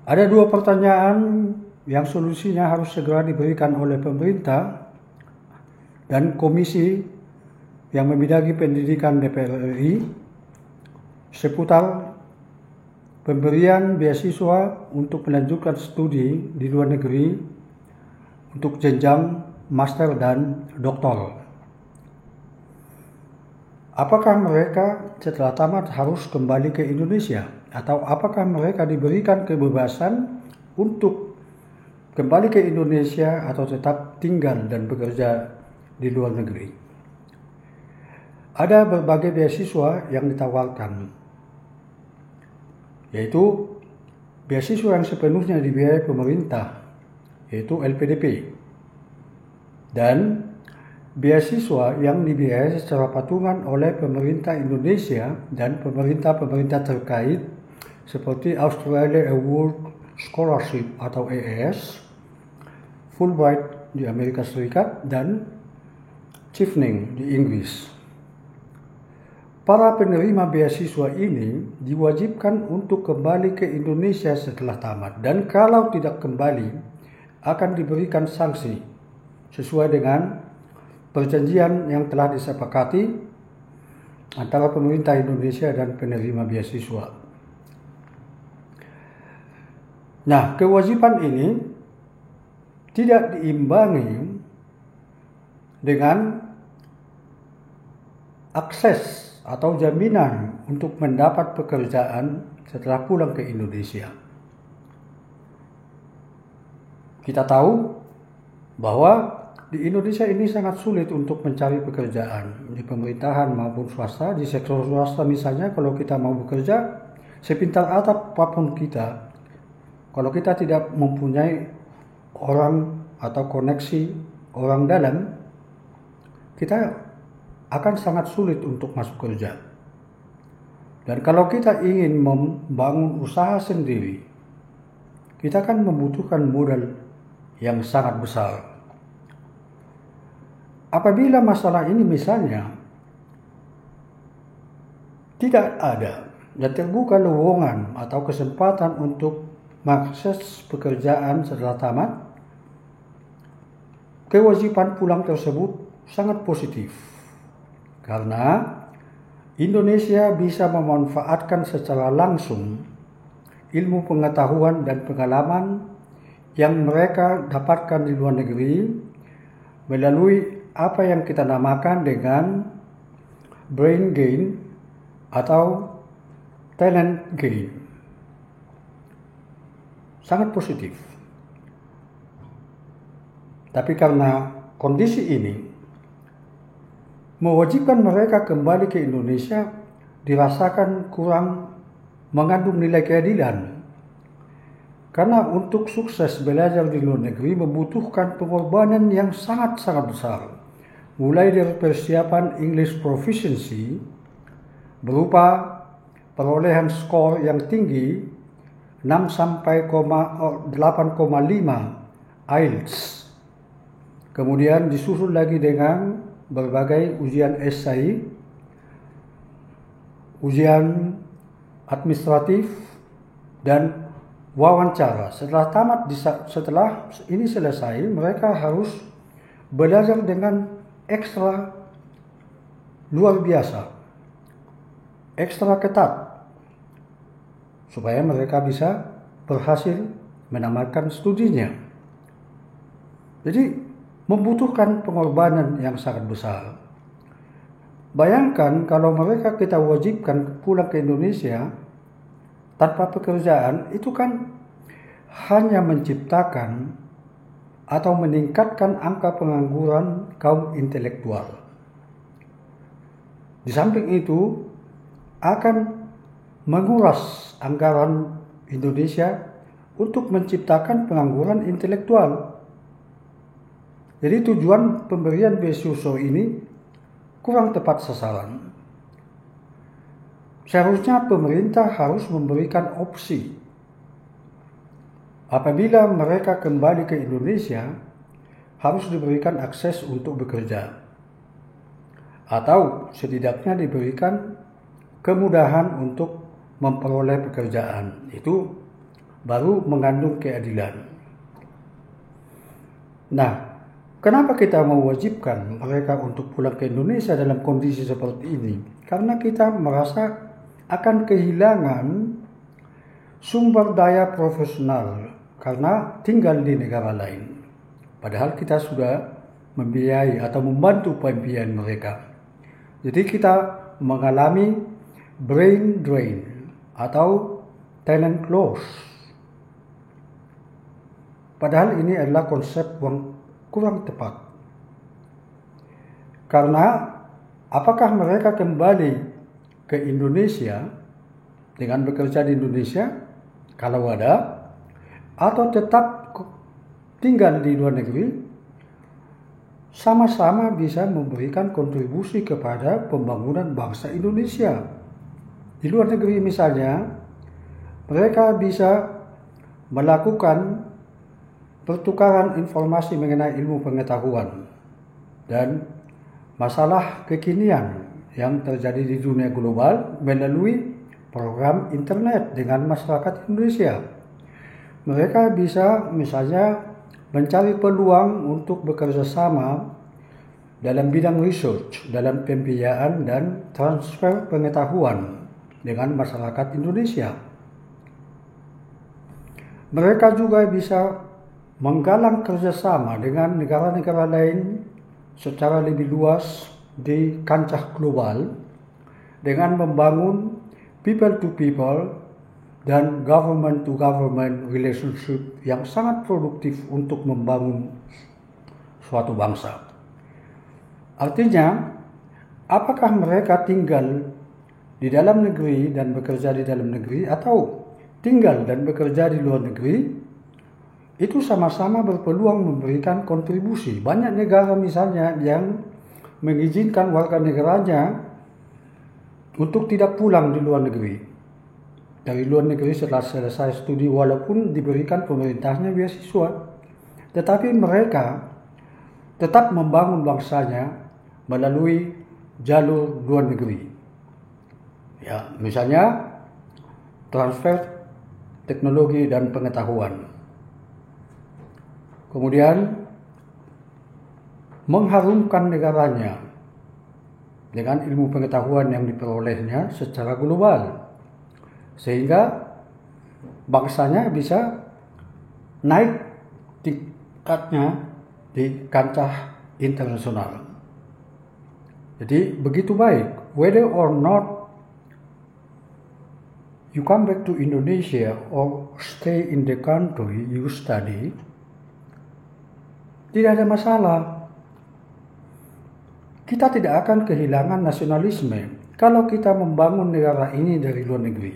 Ada dua pertanyaan yang solusinya harus segera diberikan oleh pemerintah dan komisi yang membidangi pendidikan DPR RI seputar pemberian beasiswa untuk melanjutkan studi di luar negeri untuk jenjang master dan doktor. Apakah mereka setelah tamat harus kembali ke Indonesia? Atau apakah mereka diberikan kebebasan untuk kembali ke Indonesia atau tetap tinggal dan bekerja di luar negeri? Ada berbagai beasiswa yang ditawarkan, yaitu beasiswa yang sepenuhnya dibiayai pemerintah, yaitu LPDP, dan beasiswa yang dibiayai secara patungan oleh pemerintah Indonesia dan pemerintah-pemerintah terkait seperti Australia Award Scholarship atau AAS, Fulbright di Amerika Serikat, dan Chevening di Inggris. Para penerima beasiswa ini diwajibkan untuk kembali ke Indonesia setelah tamat, dan kalau tidak kembali akan diberikan sanksi sesuai dengan perjanjian yang telah disepakati antara pemerintah Indonesia dan penerima beasiswa. Nah, kewajiban ini tidak diimbangi dengan akses atau jaminan untuk mendapat pekerjaan setelah pulang ke Indonesia. Kita tahu bahwa di Indonesia ini sangat sulit untuk mencari pekerjaan di pemerintahan maupun swasta. Di sektor swasta misalnya, kalau kita mau bekerja, sepintar apapun kita, kalau kita tidak mempunyai orang atau koneksi orang dalam, kita akan sangat sulit untuk masuk kerja. Dan kalau kita ingin membangun usaha sendiri, kita akan membutuhkan modal yang sangat besar. Apabila masalah ini misalnya tidak ada dan terbuka lowongan atau kesempatan untuk mengakses pekerjaan setelah tamat, kewajiban pulang tersebut sangat positif karena Indonesia bisa memanfaatkan secara langsung ilmu pengetahuan dan pengalaman yang mereka dapatkan di luar negeri melalui apa yang kita namakan dengan brain gain atau talent gain. Sangat positif. Tapi karena kondisi ini mewajibkan mereka kembali ke Indonesia dirasakan kurang mengandung nilai keadilan. Karena untuk sukses belajar di luar negeri membutuhkan pengorbanan yang sangat-sangat besar. Mulai dari persiapan English Proficiency berupa perolehan skor yang tinggi 6-8,5 IELTS. Kemudian disusul lagi dengan berbagai ujian SI, ujian administratif, dan wawancara. Setelah ini selesai, mereka harus belajar dengan ekstra luar biasa, ekstra ketat, supaya mereka bisa berhasil menamatkan studinya. Jadi membutuhkan pengorbanan yang sangat besar. Bayangkan kalau mereka kita wajibkan pulang ke Indonesia tanpa pekerjaan, itu kan hanya menciptakan atau meningkatkan angka pengangguran kaum intelektual. Di samping itu, akan menguras anggaran Indonesia untuk menciptakan pengangguran intelektual. Jadi tujuan pemberian beasiswa ini kurang tepat sasaran. Seharusnya pemerintah harus memberikan opsi. Apabila mereka kembali ke Indonesia, harus diberikan akses untuk bekerja. Atau setidaknya diberikan kemudahan untuk memperoleh pekerjaan. Itu baru mengandung keadilan. Nah, kenapa kita mewajibkan mereka untuk pulang ke Indonesia dalam kondisi seperti ini? Karena kita merasa akan kehilangan sumber daya profesional karena tinggal di negara lain. Padahal kita sudah membiayai atau membantu pembiayaan mereka. Jadi kita mengalami brain drain atau talent loss. Padahal ini adalah konsep yang kurang tepat. Karena apakah mereka kembali ke Indonesia dengan bekerja di Indonesia, kalau ada, atau tetap tinggal di luar negeri, sama-sama bisa memberikan kontribusi kepada pembangunan bangsa Indonesia. Di luar negeri misalnya, mereka bisa melakukan pertukaran informasi mengenai ilmu pengetahuan dan masalah kekinian yang terjadi di dunia global melalui program internet dengan masyarakat Indonesia. Mereka bisa misalnya mencari peluang untuk bekerja sama dalam bidang research, dalam pembiayaan dan transfer pengetahuan dengan masyarakat Indonesia. Mereka juga bisa menggalang kerjasama dengan negara-negara lain secara lebih luas di kancah global dengan membangun people to people dan government to government relationship yang sangat produktif untuk membangun suatu bangsa. Artinya, apakah mereka tinggal di dalam negeri dan bekerja di dalam negeri atau tinggal dan bekerja di luar negeri, itu sama-sama berpeluang memberikan kontribusi. Banyak negara misalnya yang mengizinkan warga negaranya untuk tidak pulang di luar negeri. Dari luar negeri setelah selesai studi walaupun diberikan pemerintahnya beasiswa. Tetapi mereka tetap membangun bangsanya melalui jalur luar negeri. Ya, misalnya transfer teknologi dan pengetahuan. Kemudian mengharumkan negaranya dengan ilmu pengetahuan yang diperolehnya secara global, sehingga bangsanya bisa naik tingkatnya di kancah internasional. Jadi begitu baik, whether or not you come back to Indonesia or stay in the country you study, tidak ada masalah. Kita tidak akan kehilangan nasionalisme kalau kita membangun negara ini dari luar negeri.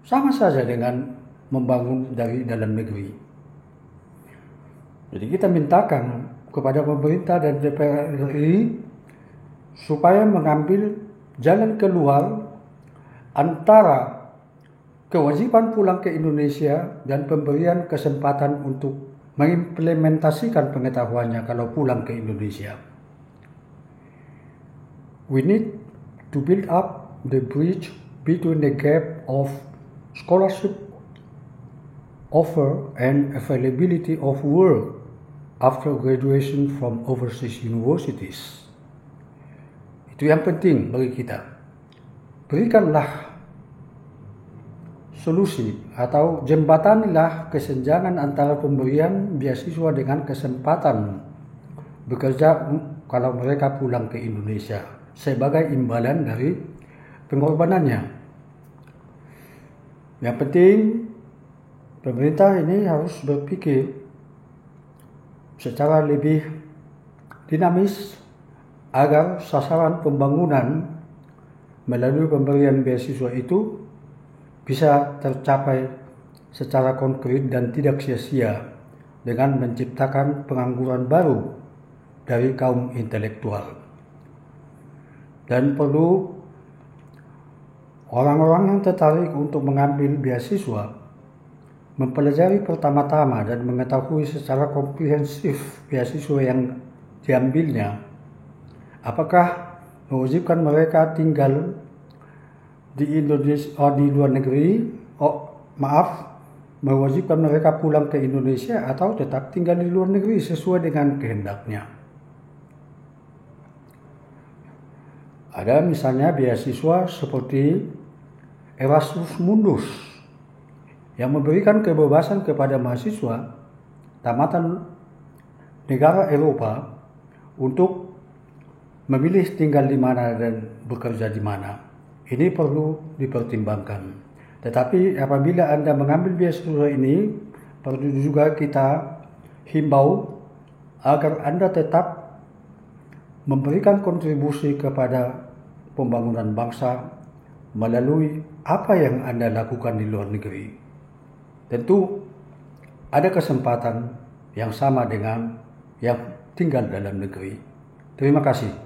Sama saja dengan membangun dari dalam negeri. Jadi kita mintakan kepada pemerintah dan DPR RI supaya mengambil jalan keluar antara kewajiban pulang ke Indonesia dan pemberian kesempatan untuk mengimplementasikan pengetahuannya kalau pulang ke Indonesia. We need to build up the bridge between the gap of scholarship offer and availability of work after graduation from overseas universities. Itu yang penting bagi kita. Berikanlah solusi atau jembatanilah kesenjangan antara pemberian beasiswa dengan kesempatan bekerja kalau mereka pulang ke Indonesia sebagai imbalan dari pengorbanannya. Yang penting pemerintah ini harus berpikir secara lebih dinamis agar sasaran pembangunan melalui pemberian beasiswa itu bisa tercapai secara konkret dan tidak sia-sia dengan menciptakan pengangguran baru dari kaum intelektual. Dan perlu orang-orang yang tertarik untuk mengambil beasiswa mempelajari pertama-tama dan mengetahui secara komprehensif beasiswa yang diambilnya. Apakah mewajibkan mereka tinggal di Indonesia di luar negeri, mewajibkan mereka pulang ke Indonesia atau tetap tinggal di luar negeri sesuai dengan kehendaknya. Ada misalnya beasiswa seperti Erasmus Mundus yang memberikan kebebasan kepada mahasiswa tamatan negara Eropa untuk memilih tinggal di mana dan bekerja di mana. Ini perlu dipertimbangkan. Tetapi apabila Anda mengambil beasiswa ini, perlu juga kita himbau agar Anda tetap memberikan kontribusi kepada pembangunan bangsa melalui apa yang Anda lakukan di luar negeri. Tentu ada kesempatan yang sama dengan yang tinggal dalam negeri. Terima kasih.